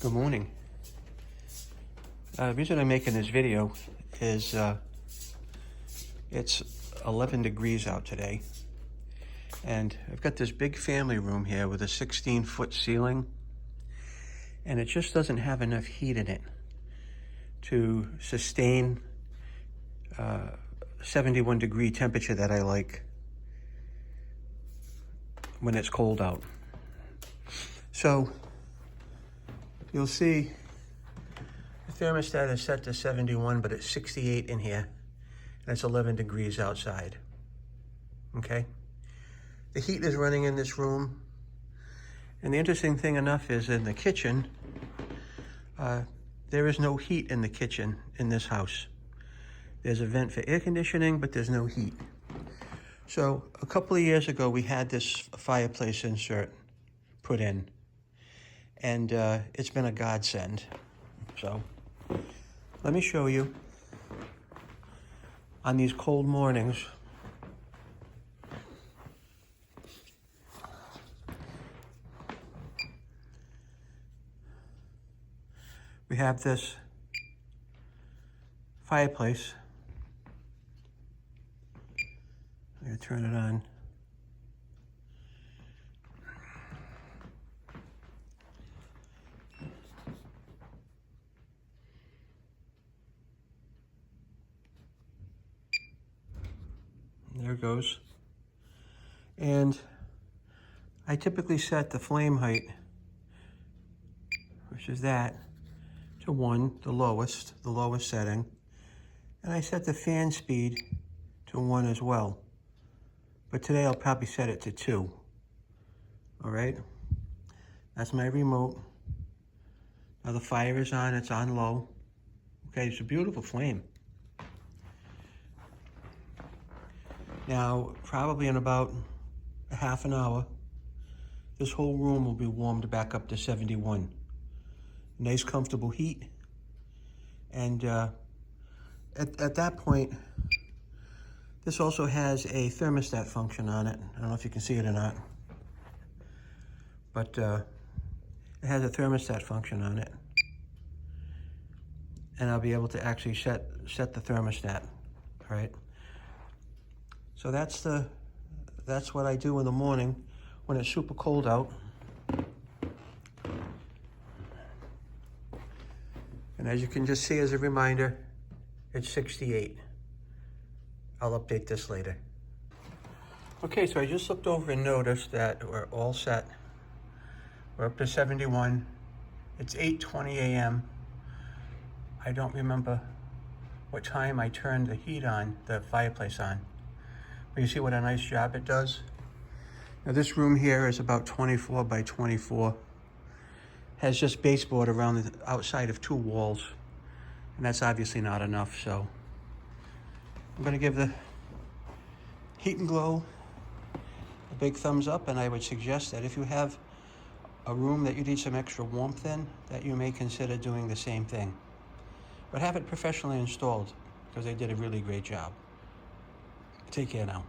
Good morning. The reason I'm making this video is it's 11 degrees out today, and I've got this big family room here with a 16-foot ceiling, and it just doesn't have enough heat in it to sustain 71 degree temperature that I like when it's cold out. So you'll see the thermostat is set to 71, but it's 68 in here, and it's 11 degrees outside, okay? The heat is running in this room, and the interesting thing enough is in the kitchen, there is no heat in the kitchen in this house. There's a vent for air conditioning, but there's no heat. So a couple of years ago, we had this fireplace insert put in, and it's been a godsend. So let me show you on these cold mornings. We have this fireplace. I'm going to turn it on. There it goes. And I typically set the flame height, which is that, to 1, the lowest setting. And I set the fan speed to 1 as well. But today I'll probably set it to 2. All right? That's my remote. Now the fire is on, it's on low. Okay, it's a beautiful flame. Now, probably in about a half an hour, this whole room will be warmed back up to 71. Nice, comfortable heat. And at that point, this also has a thermostat function on it. I don't know if you can see it or not, but it has a thermostat function on it. And I'll be able to actually set the thermostat, all right? So that's what I do in the morning when it's super cold out. And as you can just see as a reminder, it's 68. I'll update this later. Okay, so I just looked over and noticed that we're all set. We're up to 71. It's 8:20 a.m. I don't remember what time I turned the heat on, the fireplace on. But you see what a nice job it does? Now this room here is about 24 by 24. Has just baseboard around the outside of 2 walls. And that's obviously not enough, so I'm gonna give the Heat Glo a big thumbs up, and I would suggest that if you have a room that you need some extra warmth in, that you may consider doing the same thing. But have it professionally installed, because they did a really great job. Take care now.